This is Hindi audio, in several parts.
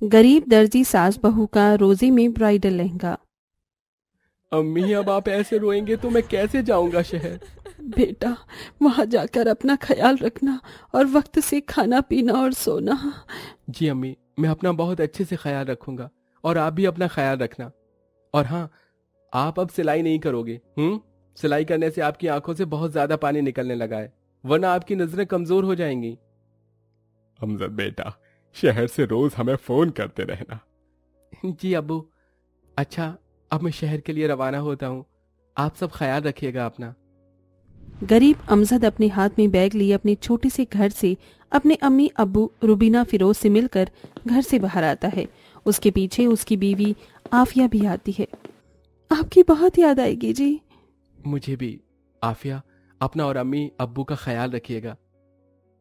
गरीब दर्जी सास बहू का रोजे में ब्राइडल लहंगा। अम्मी, अब आप ऐसे रोएंगे तो मैं कैसे जाऊंगा शहर? बेटा, वहां जाकर अपना ख्याल रखना और वक्त से खाना पीना और सोना। जी अम्मी, मैं अपना बहुत अच्छे से ख्याल रखूंगा और आप भी अपना ख्याल रखना। और हाँ, आप अब सिलाई नहीं करोगे। सिलाई करने से आपकी आंखों से बहुत ज्यादा पानी निकलने लगा है, वरना आपकी नजरें कमजोर हो जाएंगी। अमजद बेटा, शहर से रोज हमें फोन करते रहना। जी अब्बू। अच्छा, अब मैं शहर के लिए रवाना होता हूँ। आप सब ख्याल रखिएगा अपना। गरीब अमजद अपने हाथ में बैग लिए अपने छोटे से घर से अपने अम्मी अब्बू रुबीना फिरोज से मिलकर घर से बाहर आता है। उसके पीछे उसकी बीवी आफिया भी आती है। आपकी बहुत याद आएगी जी। मुझे भी। आफिया, अपना और अम्मी अब्बू का ख्याल रखिएगा।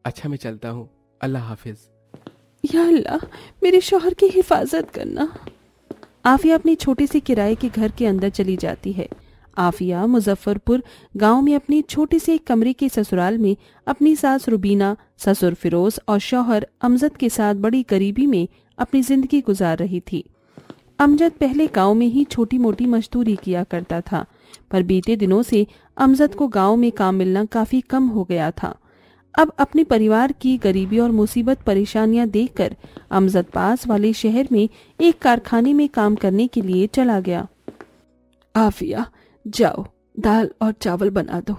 अच्छा, मैं चलता हूँ। अल्लाह हाफिज। या अल्लाह, मेरे शौहर की हिफाजत करना। आफिया अपने छोटे से किराए के घर के अंदर चली जाती है। आफिया मुजफ्फरपुर गांव में अपने छोटे से एक कमरे के ससुराल में अपनी सास रुबीना, ससुर फिरोज और शौहर अमजद के साथ बड़ी गरीबी में अपनी जिंदगी गुजार रही थी। अमजद पहले गांव में ही छोटी मोटी मजदूरी किया करता था, पर बीते दिनों से अमजद को गांव में काम मिलना काफी कम हो गया था। अब अपने परिवार की गरीबी और मुसीबत परेशानियां देखकर अमजद पास वाले शहर में एक कारखाने में काम करने के लिए चला गया। आफिया, जाओ दाल और चावल बना दो।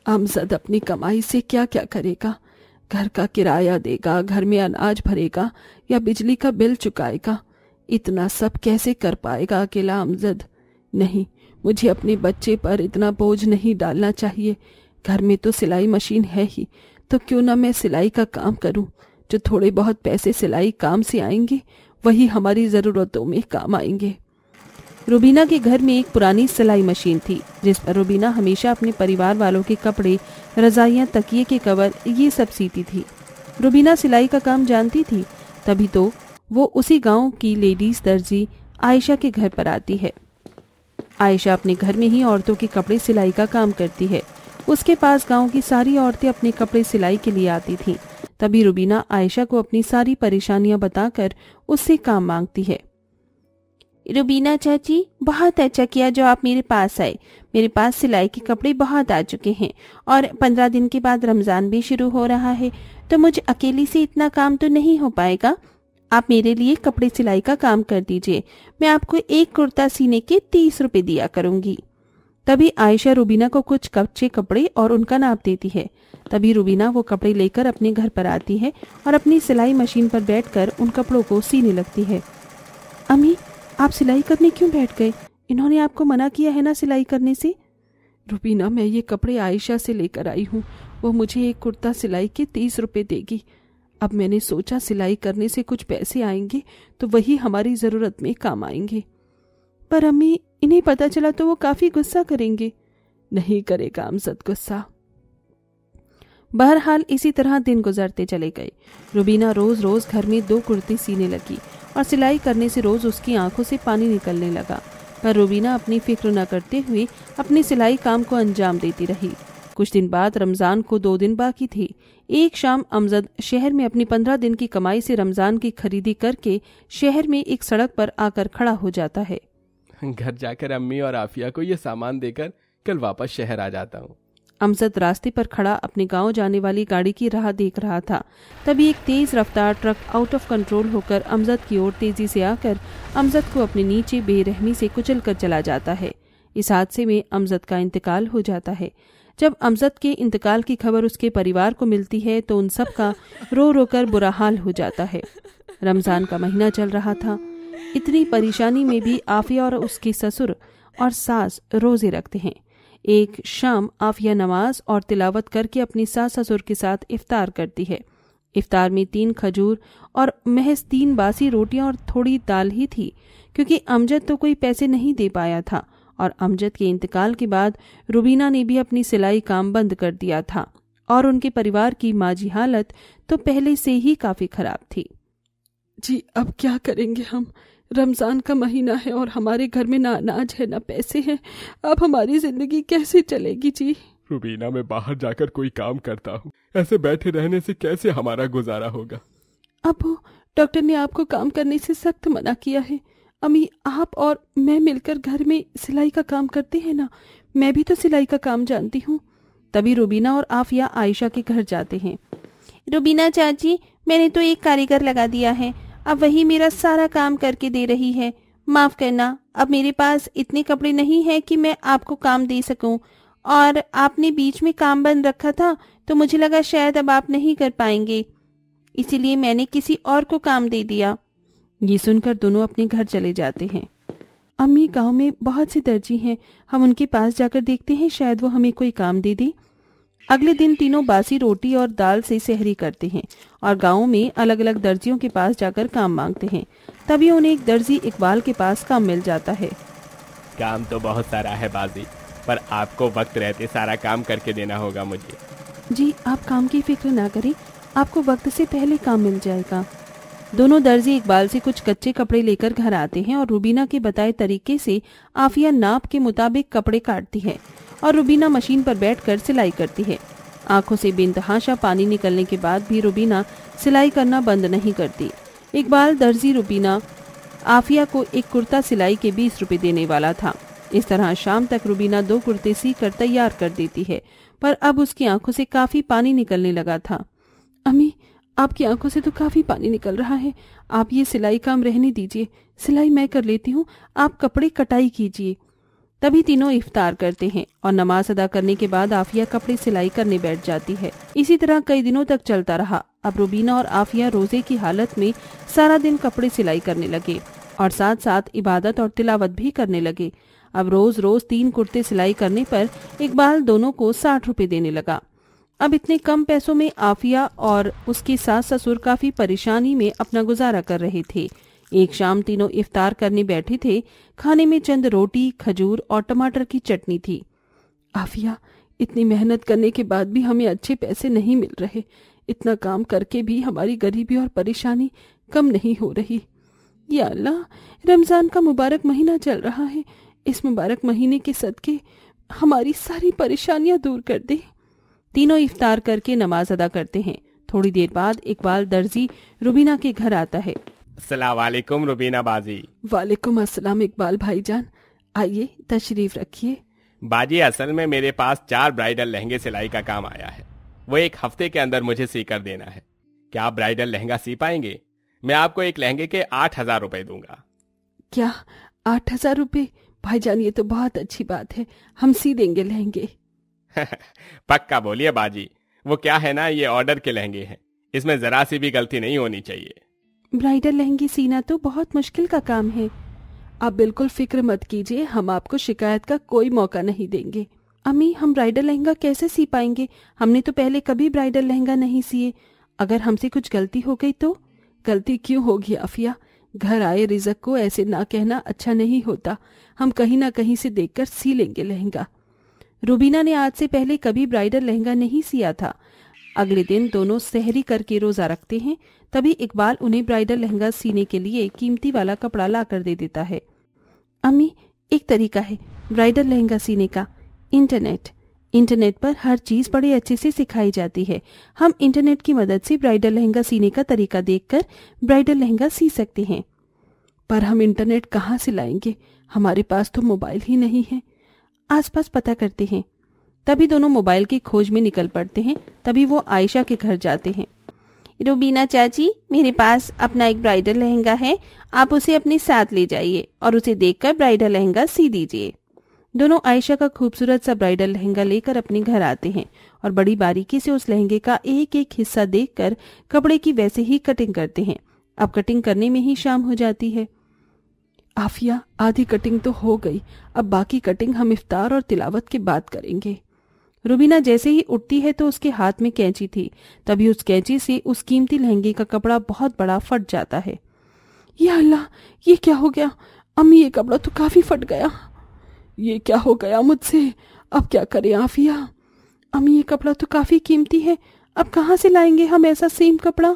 अमजद अपनी कमाई से क्या क्या करेगा? घर का किराया देगा, घर में अनाज भरेगा या बिजली का बिल चुकाएगा? इतना सब कैसे कर पाएगा अकेला अमजद? नहीं, मुझे अपने बच्चे पर इतना बोझ नहीं डालना चाहिए। घर में तो सिलाई मशीन है ही, तो क्यों ना मैं सिलाई का काम करूं। जो थोड़े बहुत पैसे सिलाई काम से आएंगे वही हमारी ज़रूरतों में काम आएंगे। रुबीना के घर में एक पुरानी सिलाई मशीन थी, जिस पर रुबीना हमेशा अपने परिवार वालों के कपड़े, रजाइयाँ, तकिए के कवर ये सब सीती थी। रुबीना सिलाई का काम जानती थी, तभी तो वो उसी गांव की लेडीज दर्जी आयशा के घर पर आती है। आयशा अपने घर में ही औरतों के कपड़े सिलाई का काम करती है। उसके पास गांव की सारी औरतें अपने कपड़े सिलाई के लिए आती थीं। तभी रुबीना आयशा को अपनी सारी परेशानियां बताकर उससे काम मांगती है। रुबीना चाची, बहुत अच्छा किया जो आप मेरे पास आए। मेरे पास सिलाई के कपड़े बहुत आ चुके हैं और 15 दिन के बाद रमज़ान भी शुरू हो रहा है, तो मुझे अकेली से इतना काम तो नहीं हो पाएगा। आप मेरे लिए कपड़े सिलाई का काम कर दीजिए। मैं आपको एक कुर्ता सीने के 30 रुपए दिया करूंगी। तभी आयशा रुबीना को कुछ कच्चे कपड़े और उनका नाप देती है। तभी रुबीना वो कपड़े लेकर अपने घर पर आती है और अपनी सिलाई मशीन पर बैठकर उन कपड़ों को सीने लगती है। अम्मी, आप सिलाई करने क्यों बैठ गए? इन्होंने आपको मना किया है ना सिलाई करने से? रुबीना, मैं ये कपड़े आयशा से लेकर आई हूँ। वो मुझे एक कुर्ता सिलाई के 30 रुपए देगी। अब मैंने सोचा सिलाई करने से कुछ पैसे आएंगे तो वही हमारी ज़रूरत में काम आएंगे। पर अम्मी, इन्हें पता चला तो वो काफ़ी गुस्सा करेंगे। नहीं करेगा अमजद गुस्सा। बहरहाल इसी तरह दिन गुजरते चले गए। रुबीना रोज़ रोज़ घर में 2 कुर्ते सीने लगी और सिलाई करने से रोज़ उसकी आंखों से पानी निकलने लगा। पर रुबीना अपनी फिक्र न करते हुए अपने सिलाई काम को अंजाम देती रही। कुछ दिन बाद रमज़ान को 2 दिन बाकी थे। एक शाम अमजद शहर में अपनी 15 दिन की कमाई से रमज़ान की खरीदी करके शहर में एक सड़क पर आकर खड़ा हो जाता है। घर जाकर अम्मी और आफिया को ये सामान देकर कल वापस शहर आ जाता हूँ। अमजद रास्ते पर खड़ा अपने गांव जाने वाली गाड़ी की राह देख रहा था। तभी एक तेज रफ्तार ट्रक आउट ऑफ कंट्रोल होकर अमजद की ओर तेजी से आकर अमजद को अपने नीचे बेरहमी से कुचल कर चला जाता है। इस हादसे में अमजद का इंतकाल हो जाता है। जब अमजद के इंतकाल की खबर उसके परिवार को मिलती है तो उन सब का रो रो कर बुरा हाल हो जाता है। रमज़ान का महीना चल रहा था। इतनी परेशानी में भी आफिया और उसके ससुर और सास रोजे रखते हैं। एक शाम आफिया नमाज और तिलावत करके अपनी सास ससुर के साथ इफ्तार करती है। इफ्तार में 3 खजूर और महज 3 बासी रोटियां और थोड़ी दाल ही थी, क्योंकि अमजद तो कोई पैसे नहीं दे पाया था और अमजद के इंतकाल के बाद रुबीना ने भी अपनी सिलाई काम बंद कर दिया था और उनके परिवार की माजी हालत तो पहले से ही काफ़ी खराब थी। जी, अब क्या करेंगे हम? रमज़ान का महीना है और हमारे घर में ना अनाज है ना पैसे हैं। अब हमारी ज़िंदगी कैसे चलेगी जी? रुबीना, मैं बाहर जाकर कोई काम करता हूँ। ऐसे बैठे रहने से कैसे हमारा गुजारा होगा? अब डॉक्टर ने आपको काम करने से सख्त मना किया है। अम्मी, आप और मैं मिलकर घर में सिलाई का काम करते हैं ना, मैं भी तो सिलाई का काम जानती हूँ। तभी रुबीना और आफिया आयशा के घर जाते हैं। रुबीना चाची, मैंने तो एक कारीगर लगा दिया है, अब वही मेरा सारा काम करके दे रही है। माफ करना, अब मेरे पास इतने कपड़े नहीं है कि मैं आपको काम दे सकूं, और आपने बीच में काम बंद रखा था तो मुझे लगा शायद अब आप नहीं कर पाएंगे, इसीलिए मैंने किसी और को काम दे दिया। ये सुनकर दोनों अपने घर चले जाते हैं। अम्मी, गांव में बहुत से दर्जी हैं, हम उनके पास जाकर देखते हैं, शायद वो हमें कोई काम दे दे। अगले दिन तीनों बासी रोटी और दाल से सहरी करते हैं और गांव में अलग अलग दर्जियों के पास जाकर काम मांगते हैं। तभी उन्हें एक दर्जी इकबाल के पास काम मिल जाता है। काम तो बहुत सारा है बाजी, पर आपको वक्त रहते सारा काम करके देना होगा मुझे। जी, आप काम की फिक्र ना करें, आपको वक्त से पहले काम मिल जाएगा। दोनों दर्जी इकबाल से कुछ कच्चे कपड़े लेकर घर आते हैं और रुबीना के बताए तरीके से आफिया नाप के मुताबिक कपड़े काटती है और रुबीना मशीन पर बैठकर सिलाई करती है। आंखों से बेतहाशा पानी निकलने के बाद भी रुबीना सिलाई करना बंद नहीं करती। इकबाल दर्जी रुबीना आफिया को एक कुर्ता सिलाई के 20 रुपए देने वाला था। इस तरह शाम तक रुबीना 2 कुर्ते सीकर तैयार कर देती है, पर अब उसकी आंखों से काफी पानी निकलने लगा था। अम्मी, आपकी आंखों से तो काफी पानी निकल रहा है, आप ये सिलाई काम रहने दीजिए, सिलाई मैं कर लेती हूँ, आप कपड़े कटाई कीजिए। तभी तीनों इफ्तार करते हैं और नमाज अदा करने के बाद आफिया कपड़े सिलाई करने बैठ जाती है। इसी तरह कई दिनों तक चलता रहा। अब रुबीना और आफिया रोजे की हालत में सारा दिन कपड़े सिलाई करने लगे और साथ साथ इबादत और तिलावत भी करने लगे। अब रोज रोज 3 कुर्ते सिलाई करने पर इकबाल दोनों को 60 रुपए देने लगा। अब इतने कम पैसों में आफिया और उसके सास ससुर काफी परेशानी में अपना गुजारा कर रहे थे। एक शाम तीनों इफ्तार करने बैठे थे। खाने में चंद रोटी, खजूर और टमाटर की चटनी थी। आफिया, इतनी मेहनत करने के बाद भी हमें अच्छे पैसे नहीं मिल रहे, इतना काम करके भी हमारी गरीबी और परेशानी कम नहीं हो रही। या अल्लाह, रमजान का मुबारक महीना चल रहा है, इस मुबारक महीने के सदके हमारी सारी परेशानियां दूर कर दे। तीनों इफ्तार करके नमाज अदा करते हैं। थोड़ी देर बाद इकबाल दर्जी रुबीना के घर आता है। अस्सलाम वालेकुम रुबीना बाजी। वालेकुम अस्सलाम इकबाल भाईजान, आइए तशरीफ रखिए। बाजी, असल में मेरे पास 4 ब्राइडल लहंगे सिलाई का काम आया है, वो 1 हफ्ते के अंदर मुझे सी कर देना है। क्या आप ब्राइडल लहंगा सी पाएंगे? मैं आपको एक लहंगे के 8,000 रुपए दूंगा। क्या 8,000 रुपए? भाईजान, ये तो बहुत अच्छी बात है, हम सी देंगे लहंगे। पक्का बोलिए बाजी। वो क्या है ना, ये ऑर्डर के लहंगे हैं, इसमें जरा सी भी गलती नहीं होनी चाहिए। ब्राइडल लहंगे सीना तो बहुत मुश्किल का काम है। आप बिल्कुल फिक्र मत कीजिए, हम आपको शिकायत का कोई मौका नहीं देंगे। अम्मी, हम ब्राइडल लहंगा कैसे सी पाएंगे? हमने तो पहले कभी ब्राइडल लहंगा नहीं सिए। अगर हमसे कुछ गलती हो गई तो? गलती क्यों होगी आफिया, घर आए रिजक को ऐसे ना कहना अच्छा नहीं होता। हम कहीं ना कहीं से देखकर सी लेंगे लहंगा। रुबीना ने आज से पहले कभी ब्राइडल लहंगा नहीं सिया था। अगले दिन दोनों सहरी करके रोजा रखते हैं। तभी इकबाल उन्हें ब्राइडल लहंगा सीने के लिए कीमती वाला कपड़ा ला कर दे देता है। अम्मी, एक तरीका है ब्राइडल लहंगा सीने का, इंटरनेट पर हर चीज बड़े अच्छे से सिखाई जाती है। हम इंटरनेट की मदद से ब्राइडल लहंगा सीने का तरीका देखकर ब्राइडल लहंगा सी सकते हैं। पर हम इंटरनेट कहाँ से लाएंगे, हमारे पास तो मोबाइल ही नहीं है। आसपास पता करते हैं। तभी दोनों मोबाइल की खोज में निकल पड़ते हैं। तभी वो आयशा के घर जाते हैं। रुबीना चाची, मेरे पास अपना एक ब्राइडल लहंगा है, आप उसे अपने साथ ले जाइए और उसे देखकर ब्राइडल लहंगा सी दीजिए। दोनों आयशा का खूबसूरत सा ब्राइडल लहंगा लेकर अपने घर आते हैं और बड़ी बारीकी से उस लहंगे का एक एक हिस्सा देखकर कपड़े की वैसे ही कटिंग करते हैं। अब कटिंग करने में ही शाम हो जाती है। आफिया, आधी कटिंग तो हो गई, अब बाकी कटिंग हम इफ्तार और तिलावत के बाद करेंगे। रुबीना जैसे ही उठती है तो उसके हाथ में कैंची थी। तभी उस कैंची से उस कीमती लहंगे का कपड़ा बहुत बड़ा फट जाता है। या अल्लाह, ये क्या हो गया? अम्मी, ये कपड़ा तो काफी फट गया। ये क्या हो गया मुझसे, अब क्या करें आफिया? अम्मी, ये कपड़ा तो काफी कीमती है, अब कहाँ से लाएंगे हम ऐसा सेम कपड़ा?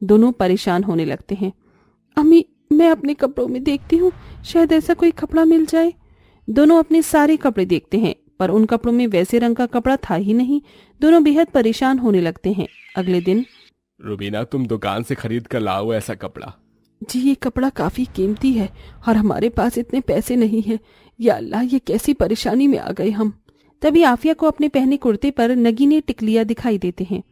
दोनों परेशान होने लगते हैं। अम्मी, मैं अपने कपड़ों में देखती हूँ, शायद ऐसा कोई कपड़ा मिल जाए। दोनों अपने सारे कपड़े देखते हैं, पर उन कपड़ों में वैसे रंग का कपड़ा था ही नहीं। दोनों बेहद परेशान होने लगते हैं। अगले दिन रुबीना, तुम दुकान से खरीद कर लाओ ऐसा कपड़ा। जी ये कपड़ा काफी कीमती है और हमारे पास इतने पैसे नहीं हैं। या अल्लाह, ये कैसी परेशानी में आ गए हम। तभी आफिया को अपने पहने कुर्ते पर नगीने टिकलियां दिखाई देते हैं।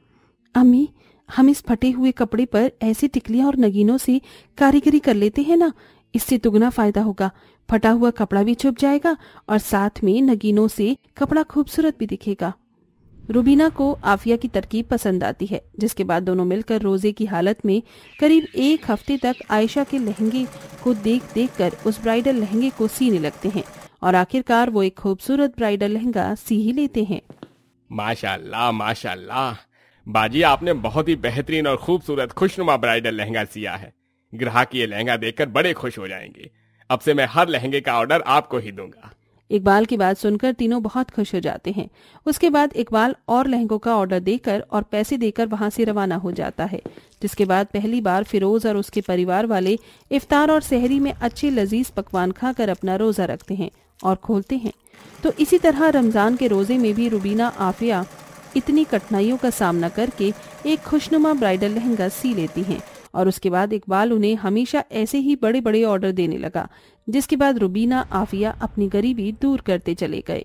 अम्मी, हम इस फटे हुए कपड़े पर ऐसी टिकलियां और नगीनों से कारीगरी कर लेते हैं ना, इससे दुगना फायदा होगा। फटा हुआ कपड़ा भी छुप जाएगा और साथ में नगीनों से कपड़ा खूबसूरत भी दिखेगा। रुबीना को आफिया की तरकीब पसंद आती है, जिसके बाद दोनों मिलकर रोजे की हालत में करीब 1 हफ्ते तक आयशा के लहंगे को देख देख कर उस ब्राइडल लहंगे को सीने लगते हैं और आखिरकार वो एक खूबसूरत ब्राइडल लहंगा सी ही लेते हैं। माशाल्लाह माशाल्लाह, बाजी आपने बहुत ही बेहतरीन और खूबसूरत खुशनुमा ब्राइडल लहंगा सिया है। ग्राहक ये लहंगा देखकर बड़े खुश हो जाएंगे। अब से मैं हर लहंगे का ऑर्डर आपको ही दूंगा। इकबाल की बात सुनकर तीनों बहुत खुश हो जाते हैं। उसके बाद इकबाल और लहंगों का ऑर्डर देकर और पैसे देकर वहां से रवाना हो जाता है, जिसके बाद पहली बार फिरोज और उसके परिवार वाले इफ्तार और सहरी में अच्छे लजीज पकवान खाकर अपना रोजा रखते हैं और खोलते हैं। तो इसी तरह रमजान के रोजे में भी रुबीना आफिया इतनी कठिनाइयों का सामना करके एक खुशनुमा ब्राइडल लहंगा सी लेती हैं और उसके बाद इकबाल उन्हें हमेशा ऐसे ही बड़े बड़े ऑर्डर देने लगा, जिसके बाद रुबीना आफिया अपनी गरीबी दूर करते चले गए।